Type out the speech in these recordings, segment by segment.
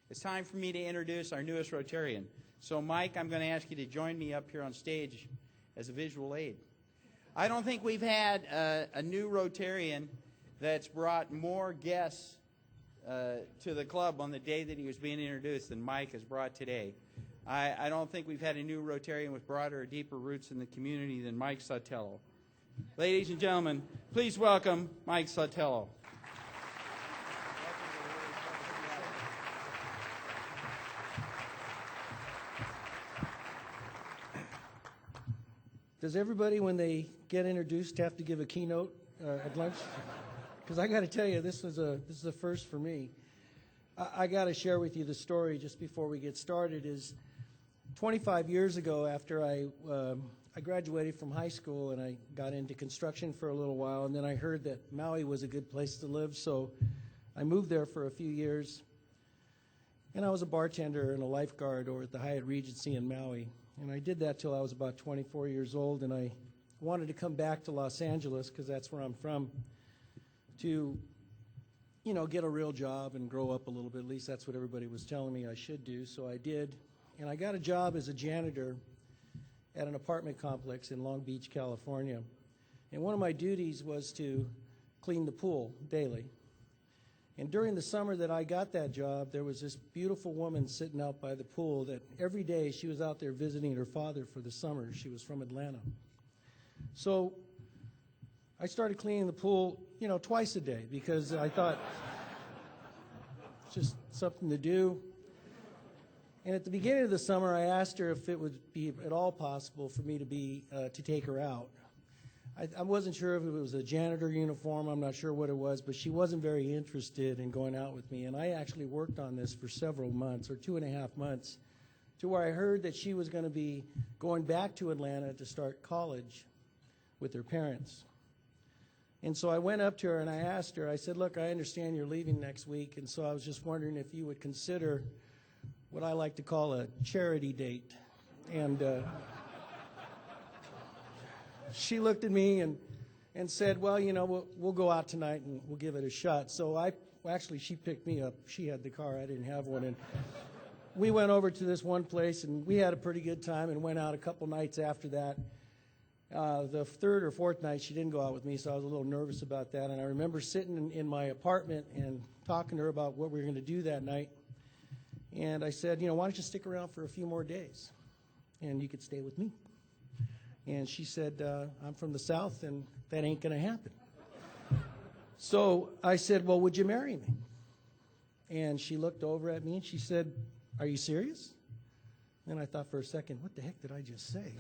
It's time for me to introduce our newest Rotarian. So, Mike, I'm going to ask you to join me up here on stage as a visual aid. I don't think we've had a new Rotarian that's brought more guests to the club on the day that he was being introduced than Mike has brought today. I don't think we've had a new Rotarian with broader or deeper roots in the community than Mike Sotelo. Ladies and gentlemen, please welcome Mike Sotelo. Does everybody, when they get introduced, have to give a keynote at lunch? Because I got to tell you, this is a first for me. I got to share with you the story just before we get started. Is 25 years ago, after I graduated from high school and I got into construction for a little while, and then I heard that Maui was a good place to live, so I moved there for a few years. And I was a bartender and a lifeguard over at the Hyatt Regency in Maui. And I did that till I was about 24 years old, and I wanted to come back to Los Angeles, because that's where I'm from, to, you know, get a real job and grow up a little bit. At least that's what everybody was telling me I should do, so I did. And I got a job as a janitor at an apartment complex in Long Beach, California. And one of my duties was to clean the pool daily. And during the summer that I got that job, there was this beautiful woman sitting out by the pool that every day she was out there visiting her father for the summer. She was from Atlanta. So I started cleaning the pool, you know, twice a day, because I thought it's just something to do. And at the beginning of the summer, I asked her if it would be at all possible for me to take her out. I wasn't sure if it was a janitor uniform. I'm not sure what it was, but she wasn't very interested in going out with me. And I actually worked on this for several months, or 2.5 months, to where I heard that she was going to be going back to Atlanta to start college with her parents. And so I went up to her and I asked her, I said, look, I understand you're leaving next week, and so I was just wondering if you would consider what I like to call a charity date. And she looked at me and said, well, you know, we'll go out tonight and we'll give it a shot. So actually, she picked me up. She had the car. I didn't have one. And we went over to this one place, and we had a pretty good time and went out a couple nights after that. The third or fourth night, she didn't go out with me, so I was a little nervous about that. And I remember sitting in my apartment and talking to her about what we were going to do that night. And I said, you know, why don't you stick around for a few more days, and you could stay with me. And she said, I'm from the South, and that ain't going to happen. So I said, well, would you marry me? And she looked over at me, and she said, are you serious? And I thought for a second, what the heck did I just say?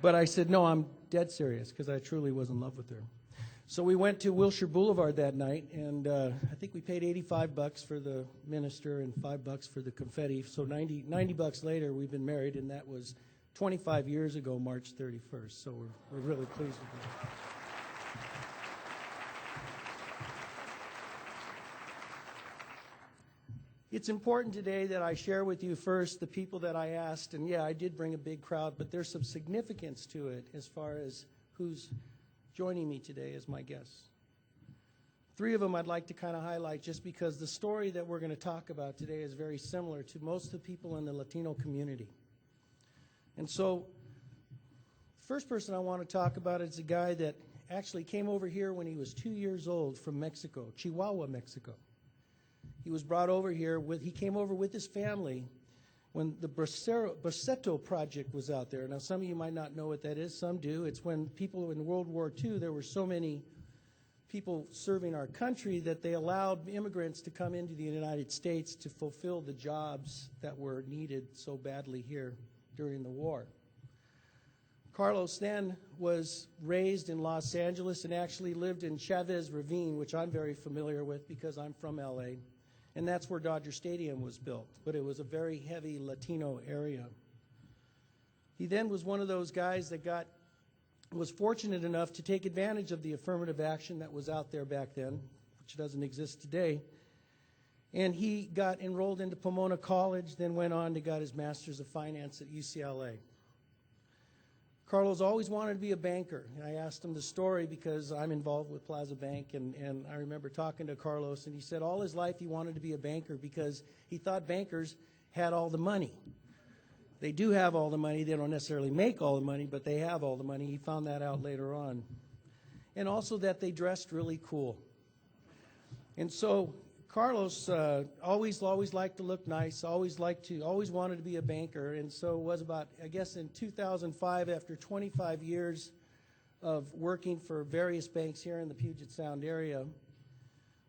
But I said, no, I'm dead serious, because I truly was in love with her. So we went to Wilshire Boulevard that night, and I think we paid $85 for the minister and $5 for the confetti. So $90 later, we've been married, and that was 25 years ago, March 31st. So we're really pleased with that. It's important today that I share with you first the people that I asked, and yeah, I did bring a big crowd, but there's some significance to it as far as who's joining me today as my guests. 3 of them I'd like to kind of highlight, just because the story that we're going to talk about today is very similar to most of the people in the Latino community. And so the first person I want to talk about is a guy that actually came over here when he was 2 years old from Mexico, Chihuahua, Mexico. He was brought over here he came over with his family when the Braceto project was out there. Now, some of you might not know what that is. Some do. It's when people in World War II, there were so many people serving our country that they allowed immigrants to come into the United States to fulfill the jobs that were needed so badly here during the war. Carlos then was raised in Los Angeles and actually lived in Chavez Ravine, which I'm very familiar with because I'm from LA. And that's where Dodger Stadium was built, but it was a very heavy Latino area. He then was one of those guys that was fortunate enough to take advantage of the affirmative action that was out there back then, which doesn't exist today. And he got enrolled into Pomona College, then went on to get his Master's of Finance at UCLA. Carlos always wanted to be a banker. And I asked him the story because I'm involved with Plaza Bank, and I remember talking to Carlos, and he said all his life he wanted to be a banker because he thought bankers had all the money. They do have all the money. They don't necessarily make all the money, but they have all the money. He found that out later on. And also that they dressed really cool. And so Carlos always liked to look nice, always wanted to be a banker, and so it was about, I guess, in 2005, after 25 years of working for various banks here in the Puget Sound area,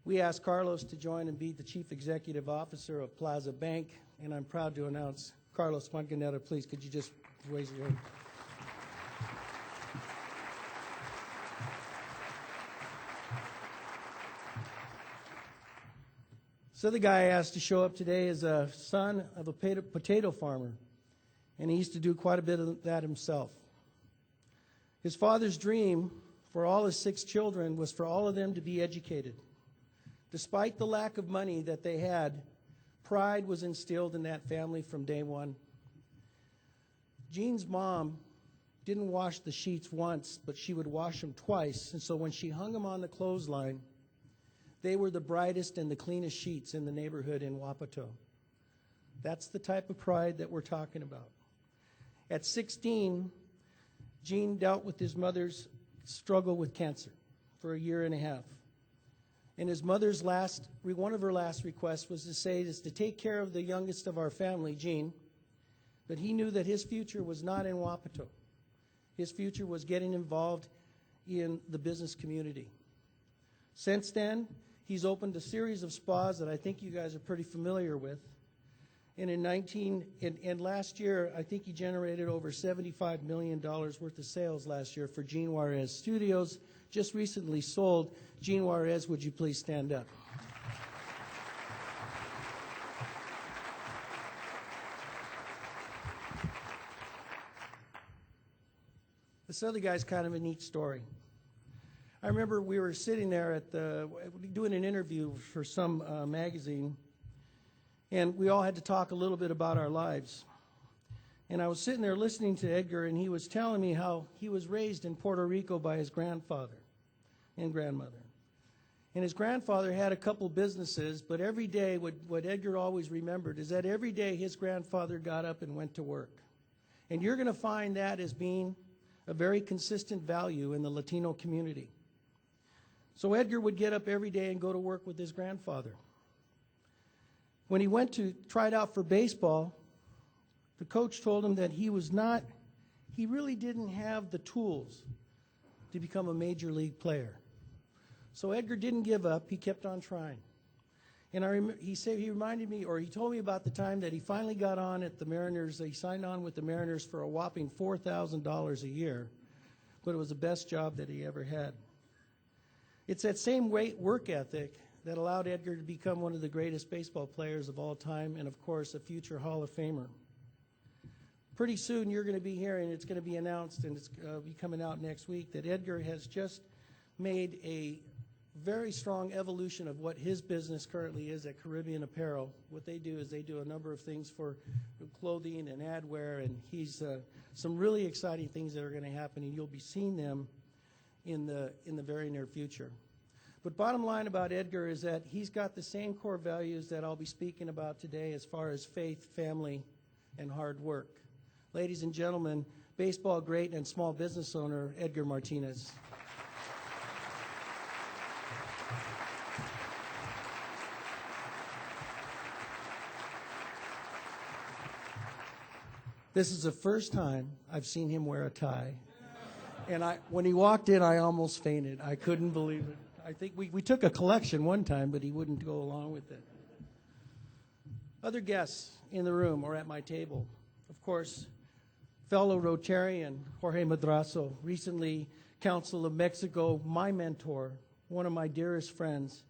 we asked Carlos to join and be the Chief Executive Officer of Plaza Bank, and I'm proud to announce Carlos Manganetta. Please, could you just raise your hand? So the guy I asked to show up today is a son of a potato farmer, and he used to do quite a bit of that himself. His father's dream for all his 6 children was for all of them to be educated. Despite the lack of money that they had, pride was instilled in that family from day one. Gene's mom didn't wash the sheets once, but she would wash them twice, and so when she hung them on the clothesline, they were the brightest and the cleanest sheets in the neighborhood in Wapato. That's the type of pride that we're talking about. At 16, Gene dealt with his mother's struggle with cancer for a year and a half. And his mother's one of her last requests was to take care of the youngest of our family, Gene, but he knew that his future was not in Wapato. His future was getting involved in the business community. Since then, he's opened a series of spas that I think you guys are pretty familiar with. And last year, I think he generated over $75 million worth of sales last year for Gene Juarez Studios, just recently sold. Gene Juarez, would you please stand up? This other guy's kind of a neat story. I remember we were sitting there doing an interview for some magazine, and we all had to talk a little bit about our lives. And I was sitting there listening to Edgar, and he was telling me how he was raised in Puerto Rico by his grandfather and grandmother. And his grandfather had a couple businesses, but every day, what Edgar always remembered is that every day his grandfather got up and went to work. And you're going to find that as being a very consistent value in the Latino community. So Edgar would get up every day and go to work with his grandfather. When he went to try it out for baseball, the coach told him that he really didn't have the tools to become a major league player. So Edgar didn't give up. He kept on trying. And he reminded me, or he told me about the time that he finally got on at the Mariners. He signed on with the Mariners for a whopping $4,000 a year, but it was the best job that he ever had. It's that same work ethic that allowed Edgar to become one of the greatest baseball players of all time, and of course, a future Hall of Famer. Pretty soon, you're going to be hearing, it's going to be announced, and it's be coming out next week, that Edgar has just made a very strong evolution of what his business currently is at Caribbean Apparel. What they do is they do a number of things for clothing and adwear, and he's some really exciting things that are going to happen, and you'll be seeing them in the very near future. But bottom line about Edgar is that he's got the same core values that I'll be speaking about today as far as faith, family, and hard work. Ladies and gentlemen, baseball great and small business owner, Edgar Martinez. This is the first time I've seen him wear a tie. And when he walked in, I almost fainted. I couldn't believe it. I think we took a collection one time, but he wouldn't go along with it. Other guests in the room or at my table, of course, fellow Rotarian Jorge Madrazo, recently Council of Mexico, my mentor, one of my dearest friends,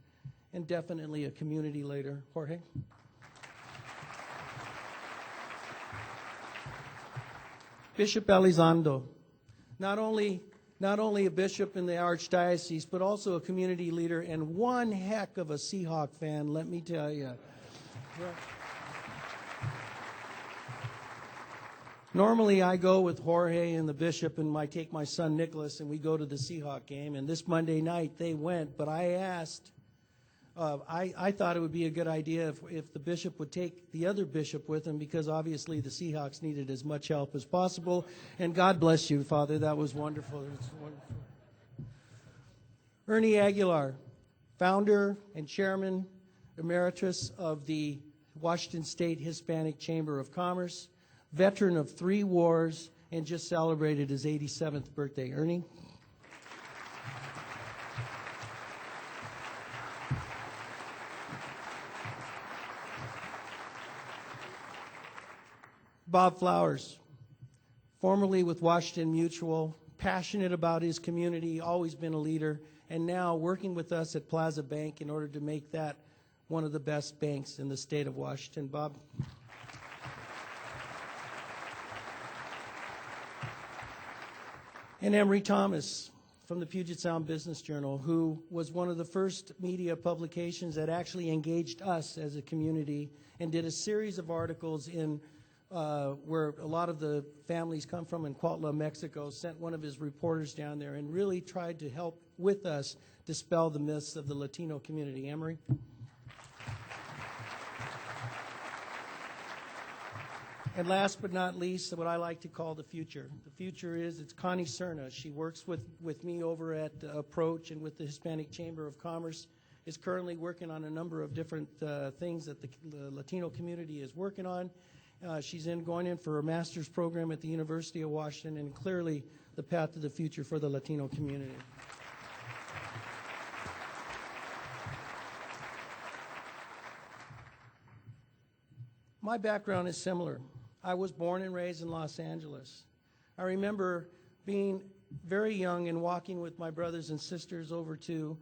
and definitely a community leader. Jorge? Bishop Elizondo, not only a bishop in the archdiocese, but also a community leader and one heck of a Seahawk fan, let me tell you. Normally, I go with Jorge and the bishop, and I take my son Nicholas, and we go to the Seahawk game. And this Monday night, they went. But I asked, I thought it would be a good idea if the bishop would take the other bishop with him, because obviously the Seahawks needed as much help as possible. And God bless you, Father. That was wonderful. It was wonderful. Ernie Aguilar, founder and chairman emeritus of the Washington State Hispanic Chamber of Commerce, veteran of 3 wars, and just celebrated his 87th birthday. Ernie? Bob Flowers, formerly with Washington Mutual, passionate about his community, always been a leader, and now working with us at Plaza Bank in order to make that one of the best banks in the state of Washington. Bob? And Emery Thomas from the Puget Sound Business Journal, who was one of the first media publications that actually engaged us as a community and did a series of articles in where a lot of the families come from in Cuautla, Mexico, sent one of his reporters down there and really tried to help with us dispel the myths of the Latino community. Emery? And last but not least, what I like to call the future. The future it's Connie Cerna. She works with me over at Approach and with the Hispanic Chamber of Commerce, is currently working on a number of different things that the Latino community is working on. She's going in for a master's program at the University of Washington, and clearly the path to the future for the Latino community. My background is similar. I was born and raised in Los Angeles. I remember being very young and walking with my brothers and sisters over to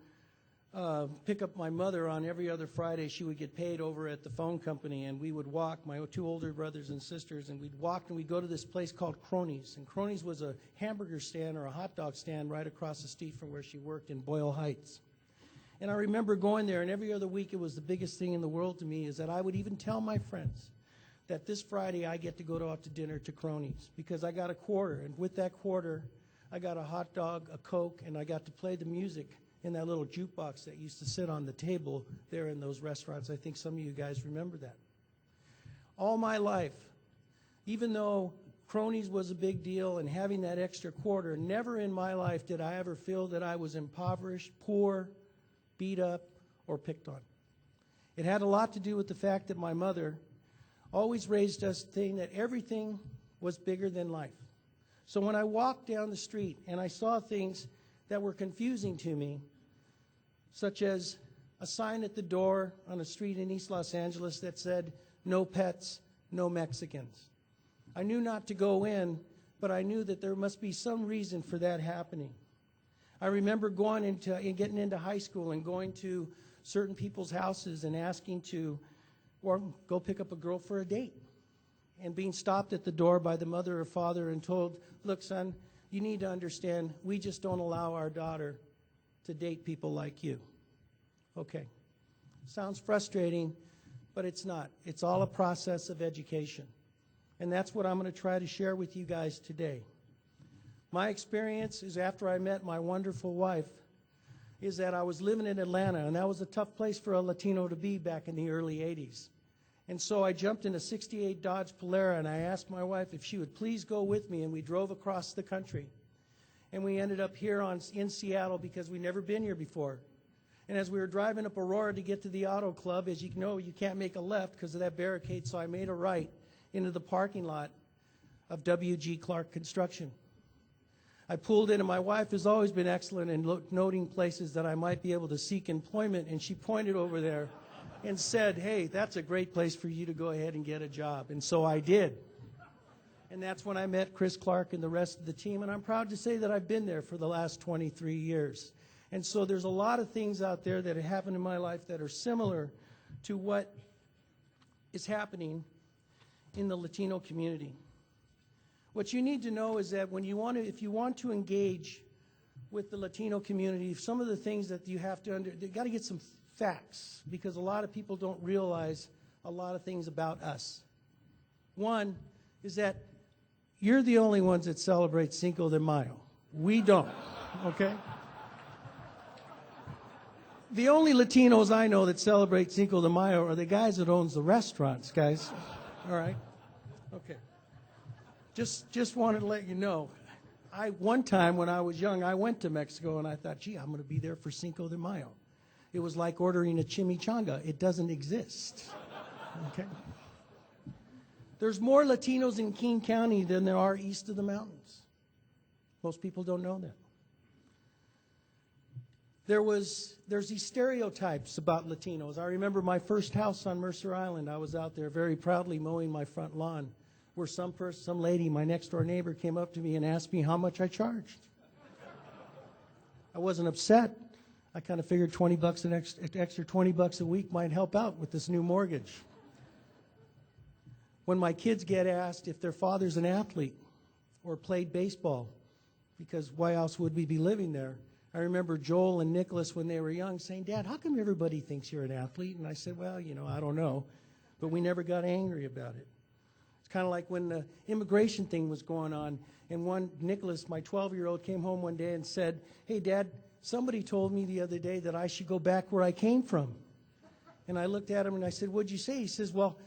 pick up my mother on every other Friday. She would get paid over at the phone company, and we would walk, my 2 older brothers and sisters, and we'd walk and we'd go to this place called Cronies. And Cronies was a hamburger stand or a hot dog stand right across the street from where she worked in Boyle Heights. And I remember going there, and every other week it was the biggest thing in the world to me, is that I would even tell my friends that this Friday I get to go out to dinner to Cronies because I got a quarter, and with that quarter I got a hot dog, a Coke, and I got to play the music in that little jukebox that used to sit on the table there in those restaurants. I think some of you guys remember that. All my life, even though Cronies was a big deal and having that extra quarter, never in my life did I ever feel that I was impoverished, poor, beat up, or picked on. It had a lot to do with the fact that my mother always raised us thinking that everything was bigger than life. So when I walked down the street and I saw things that were confusing to me, such as a sign at the door on a street in East Los Angeles that said, "No pets, no Mexicans," I knew not to go in, but I knew that there must be some reason for that happening. I remember getting into high school and going to certain people's houses and asking to or go pick up a girl for a date, and being stopped at the door by the mother or father and told, "Look, son, you need to understand, we just don't allow our daughter to date people like you." Okay. Sounds frustrating, but it's not. It's all a process of education. And that's what I'm going to try to share with you guys today. My experience is after I met my wonderful wife is that I was living in Atlanta, and that was a tough place for a Latino to be back in the early 80s. And so I jumped in a 68 Dodge Polara, and I asked my wife if she would please go with me, and we drove across the country. And we ended up here in Seattle because we'd never been here before. And as we were driving up Aurora to get to the auto club, as you know, you can't make a left because of that barricade, so I made a right into the parking lot of W.G. Clark Construction. I pulled in, and my wife has always been excellent in noting places that I might be able to seek employment, and she pointed over there and said, "Hey, that's a great place for you to go ahead and get a job." And so I did. And that's when I met Chris Clark and the rest of the team, and I'm proud to say that I've been there for the last 23 years. And so there's a lot of things out there that have happened in my life that are similar to what is happening in the Latino community. What you need to know is that if you want to engage with the Latino community, some of the things that you have to you got to get some facts, because a lot of people don't realize a lot of things about us. One is that you're the only ones that celebrate Cinco de Mayo. We don't, okay? The only Latinos I know that celebrate Cinco de Mayo are the guys that owns the restaurants, guys. All right? Okay. Just wanted to let you know. One time when I was young, I went to Mexico and I thought, gee, I'm going to be there for Cinco de Mayo. It was like ordering a chimichanga. It doesn't exist. Okay? There's more Latinos in King County than there are east of the mountains. Most people don't know that. There's these stereotypes about Latinos. I remember my first house on Mercer Island. I was out there very proudly mowing my front lawn, where some lady, my next door neighbor, came up to me and asked me how much I charged. I wasn't upset. I kind of figured $20 an extra $20 a week might help out with this new mortgage. When my kids get asked if their father's an athlete or played baseball, because why else would we be living there? I remember Joel and Nicholas, when they were young, saying, Dad, how come everybody thinks you're an athlete? And I said, well, I don't know. But we never got angry about it. It's kind of like when the immigration thing was going on, and Nicholas, my 12-year-old, came home one day and said, hey, Dad, somebody told me the other day that I should go back where I came from. And I looked at him and I said, what'd you say? He says, well,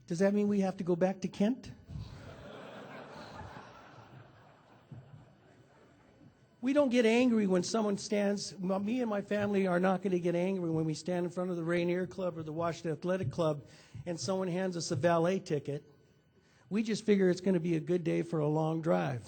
does that mean we have to go back to Kent? We don't get angry when someone stands. Well, me and my family are not going to get angry when we stand in front of the Rainier Club or the Washington Athletic Club and someone hands us a valet ticket. We just figure it's going to be a good day for a long drive.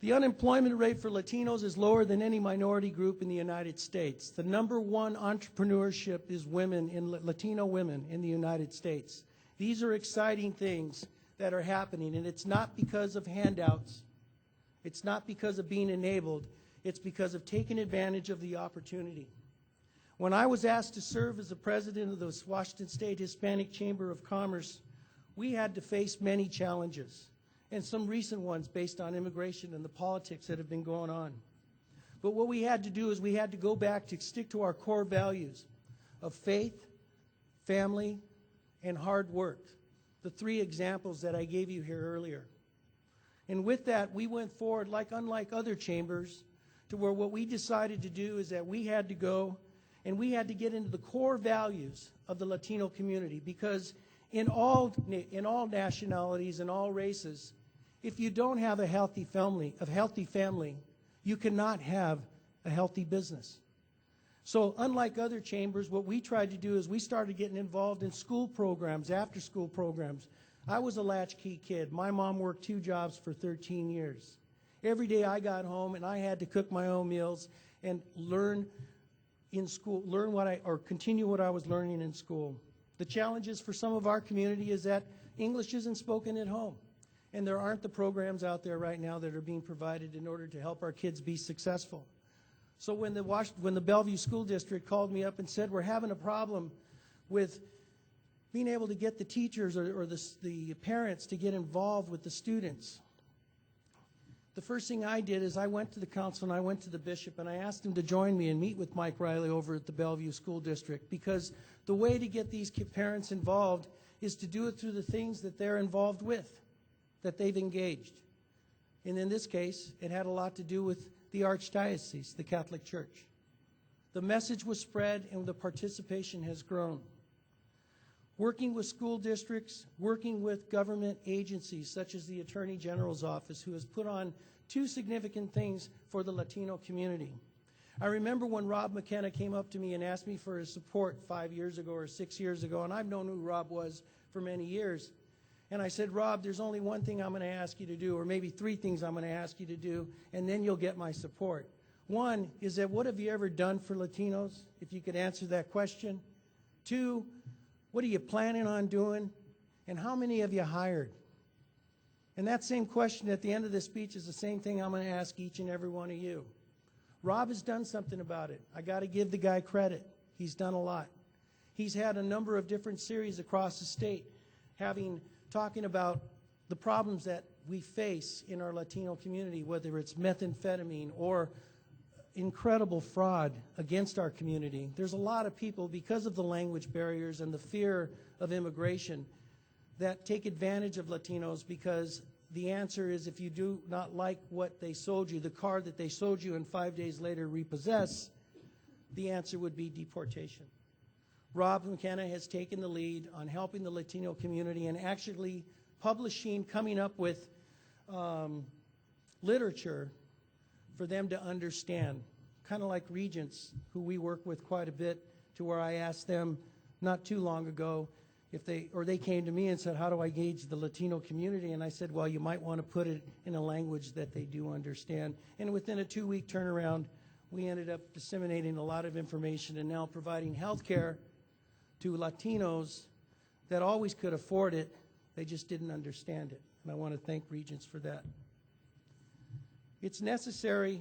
The unemployment rate for Latinos is lower than any minority group in the United States. The number one entrepreneurship is Latino women in the United States. These are exciting things that are happening, and it's not because of handouts. It's not because of being enabled. It's because of taking advantage of the opportunity. When I was asked to serve as the president of the Washington State Hispanic Chamber of Commerce, we had to face many challenges, and some recent ones based on immigration and the politics that have been going on. But what we had to do is we had to go back to stick to our core values of faith, family, and hard work. The three examples that I gave you here earlier. And with that, we went forward, unlike other chambers, to where what we decided to do is that we had to go and we had to get into the core values of the Latino community, because in all nationalities and all races, if you don't have a healthy family, you cannot have a healthy business. So unlike other chambers, what we tried to do is we started getting involved in school programs, after-school programs. I was a latchkey kid. My mom worked 2 jobs for 13 years. Every day I got home and I had to cook my own meals and learn in school, continue what I was learning in school. The challenges for some of our community is that English isn't spoken at home, and there aren't the programs out there right now that are being provided in order to help our kids be successful. So when the Bellevue School District called me up and said, we're having a problem with being able to get the teachers or the parents to get involved with the students, the first thing I did is I went to the council and I went to the bishop and I asked him to join me and meet with Mike Riley over at the Bellevue School District, because the way to get these parents involved is to do it through the things that they're involved with, that they've engaged. And in this case, it had a lot to do with the Archdiocese, the Catholic Church. The message was spread and the participation has grown. Working with school districts, working with government agencies such as the Attorney General's Office, who has put on 2 significant things for the Latino community. I remember when Rob McKenna came up to me and asked me for his support 5 years ago or 6 years ago, and I've known who Rob was for many years. And I said, Rob, there's only one thing I'm going to ask you to do, or maybe 3 things I'm going to ask you to do, and then you'll get my support. One is that, what have you ever done for Latinos, if you could answer that question? 2, what are you planning on doing? And how many have you hired? And that same question at the end of this speech is the same thing I'm going to ask each and every one of you. Rob has done something about it. I got to give the guy credit. He's done a lot. He's had a number of different series across the state, talking about the problems that we face in our Latino community, whether it's methamphetamine or incredible fraud against our community. There's a lot of people, because of the language barriers and the fear of immigration, that take advantage of Latinos because the answer is if you do not like what they sold you, the car that they sold you and 5 days later repossess, the answer would be deportation. Rob McKenna has taken the lead on helping the Latino community and actually publishing, coming up with literature for them to understand, kind of like Regents, who we work with quite a bit, to where I asked them not too long ago if they came to me and said, how do I gauge the Latino community? And I said, well, you might want to put it in a language that they do understand. And within a 2-week turnaround, we ended up disseminating a lot of information and now providing health care to Latinos that always could afford it. They just didn't understand it. And I want to thank Regents for that. It's necessary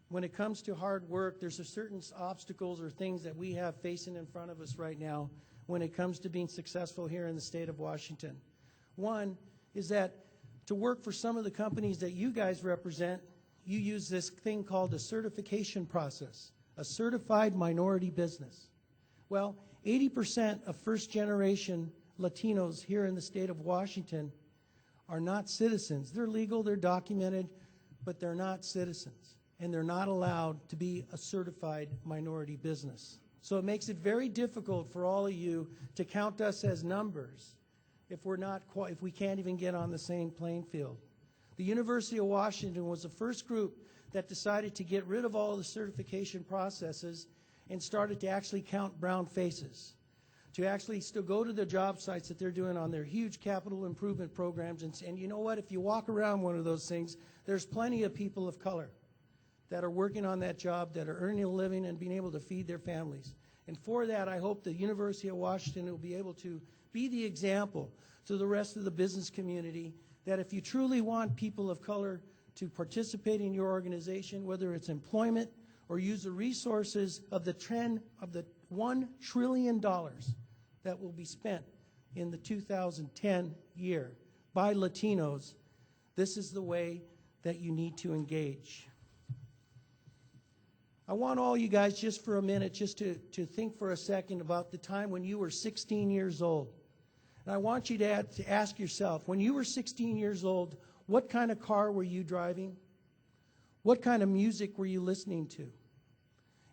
when it comes to hard work. There's a certain obstacles or things that we have facing in front of us right now when it comes to being successful here in the state of Washington. One is that to work for some of the companies that you guys represent, you use this thing called a certification process, a certified minority business. Well, 80% of first-generation Latinos here in the state of Washington are not citizens. They're legal, they're documented, but they're not citizens, and they're not allowed to be a certified minority business. So it makes it very difficult for all of you to count us as numbers if we can't even get on the same playing field. The University of Washington was the first group that decided to get rid of all the certification processes and started to actually count brown faces, to actually still go to the job sites that they're doing on their huge capital improvement programs. And you know what? If you walk around one of those things, there's plenty of people of color that are working on that job, that are earning a living and being able to feed their families. And for that, I hope the University of Washington will be able to be the example to the rest of the business community that if you truly want people of color to participate in your organization, whether it's employment or use the resources of the $1 trillion that will be spent in the 2010 year by Latinos, this is the way that you need to engage. I want all you guys just for a minute just to think for a second about the time when you were 16 years old. And I want you to ask yourself, when you were 16 years old, what kind of car were you driving? What kind of music were you listening to?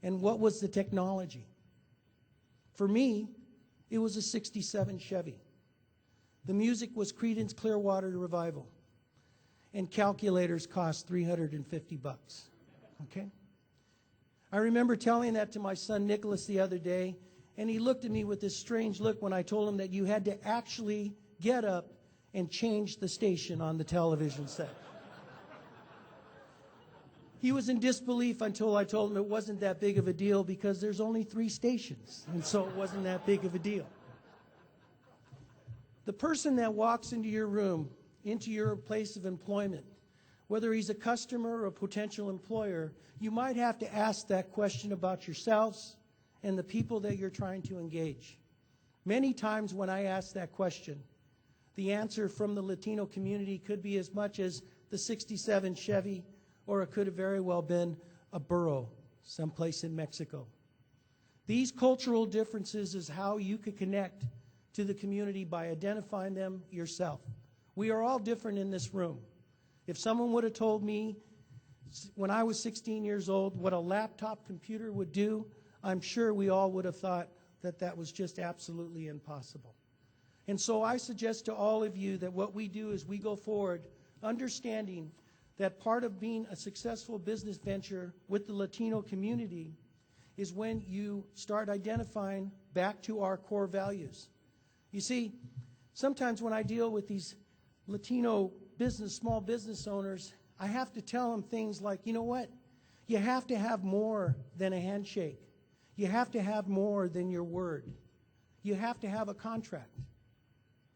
And what was the technology? For me, it was a 67 Chevy. The music was Creedence Clearwater Revival. And calculators cost $350. Okay? I remember telling that to my son Nicholas the other day, and he looked at me with this strange look when I told him that you had to actually get up and change the station on the television set. He was in disbelief until I told him it wasn't that big of a deal because there's only 3 stations, and so it wasn't that big of a deal. The person that walks into your room, into your place of employment, whether he's a customer or a potential employer, you might have to ask that question about yourselves and the people that you're trying to engage. Many times when I ask that question, the answer from the Latino community could be as much as the 67 Chevy, or it could have very well been a burro someplace in Mexico. These cultural differences is how you could connect to the community by identifying them yourself. We are all different in this room. If someone would have told me when I was 16 years old what a laptop computer would do, I'm sure we all would have thought that that was just absolutely impossible. And so I suggest to all of you that what we do is we go forward understanding that part of being a successful business venture with the Latino community is when you start identifying back to our core values. You see, sometimes when I deal with these Latino small business owners, I have to tell them things like, you know what? You have to have more than a handshake. You have to have more than your word. You have to have a contract.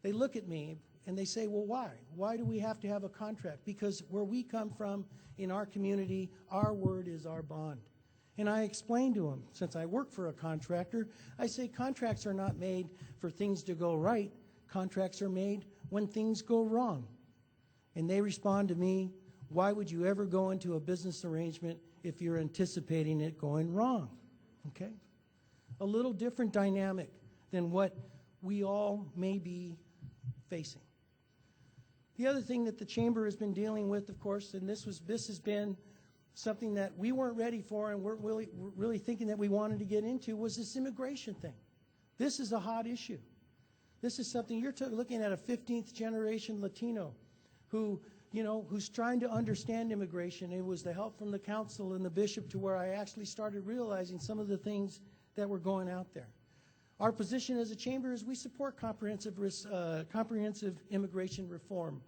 They look at me and they say, well, why? Why do we have to have a contract? Because where we come from in our community, our word is our bond. And I explain to them, since I work for a contractor, I say contracts are not made for things to go right. Contracts are made when things go wrong. And they respond to me, why would you ever go into a business arrangement if you're anticipating it going wrong, okay? A little different dynamic than what we all may be facing. The other thing that the Chamber has been dealing with, of course, and this has been something that we weren't ready for and we're really thinking that we wanted to get into, was this immigration thing. This is a hot issue. This is something you're looking at, a 15th generation Latino who, you know, who's trying to understand immigration. It was the help from the council and the bishop to where I actually started realizing some of the things that were going out there. Our position as a chamber is we support comprehensive immigration reform,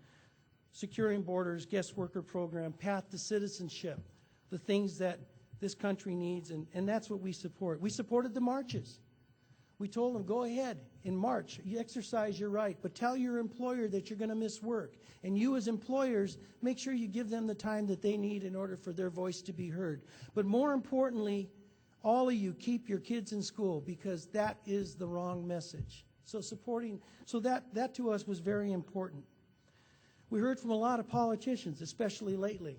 securing borders, guest worker program, path to citizenship, the things that this country needs, and that's what we support. We supported the marches. We told them, go ahead in March, you exercise your right, but tell your employer that you're going to miss work. And you as employers, make sure you give them the time that they need in order for their voice to be heard. But more importantly, all of you keep your kids in school, because that is the wrong message. So that to us was very important. We heard from a lot of politicians, especially lately.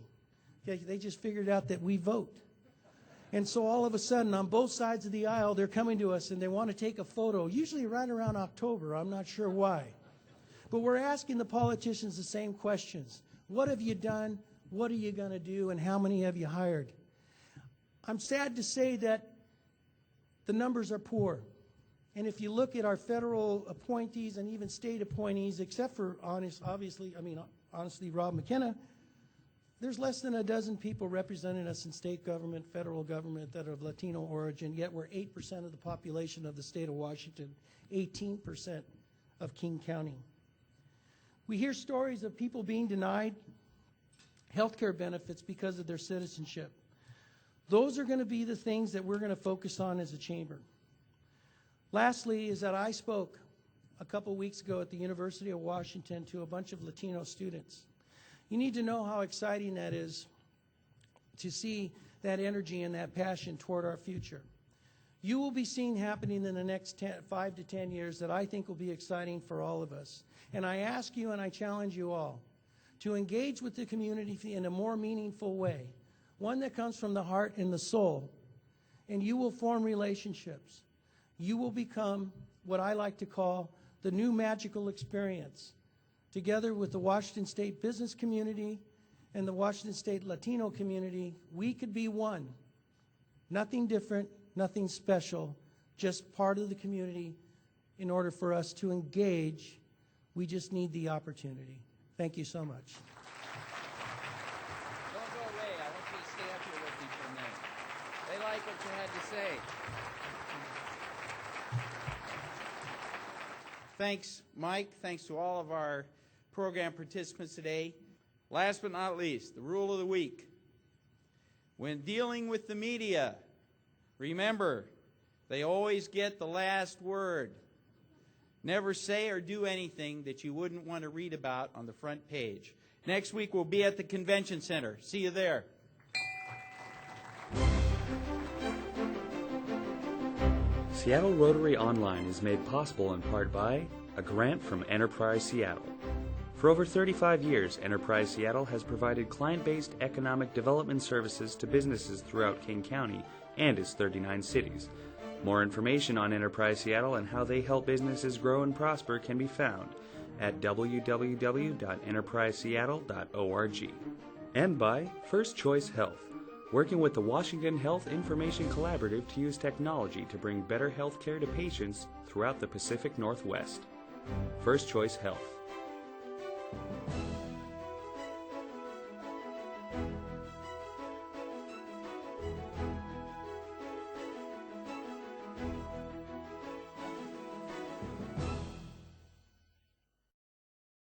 Okay, they just figured out that we vote. And so all of a sudden, on both sides of the aisle, they're coming to us and they want to take a photo, usually right around October. I'm not sure why. But we're asking the politicians the same questions. What have you done? What are you going to do? And how many have you hired? I'm sad to say that the numbers are poor. And if you look at our federal appointees and even state appointees, except for honestly Rob McKenna, there's less than a dozen people representing us in state government, federal government that are of Latino origin, yet we're 8% of the population of the state of Washington, 18% of King County. We hear stories of people being denied health care benefits because of their citizenship. Those are going to be the things that we're going to focus on as a chamber. Lastly is that I spoke a couple weeks ago at the University of Washington to a bunch of Latino students. You need to know how exciting that is to see that energy and that passion toward our future. You will be seeing happening in the next 5 to 10 years that I think will be exciting for all of us. And I ask you and I challenge you all to engage with the community in a more meaningful way, one that comes from the heart and the soul, and you will form relationships. You will become what I like to call the new magical experience. Together with the Washington State business community and the Washington State Latino community, we could be one. Nothing different, nothing special, just part of the community. In order for us to engage, we just need the opportunity. Thank you so much. Don't go away. I want you to stay up here with me for a minute. They like what you had to say. Thanks, Mike. Thanks to all of our program participants today. Last but not least, the rule of the week. When dealing with the media, remember, they always get the last word. Never say or do anything that you wouldn't want to read about on the front page. Next week we'll be at the Convention Center. See you there. Seattle Rotary Online is made possible in part by a grant from Enterprise Seattle. For over 35 years, Enterprise Seattle has provided client-based economic development services to businesses throughout King County and its 39 cities. More information on Enterprise Seattle and how they help businesses grow and prosper can be found at www.enterpriseseattle.org. And by First Choice Health, working with the Washington Health Information Collaborative to use technology to bring better health care to patients throughout the Pacific Northwest. First Choice Health.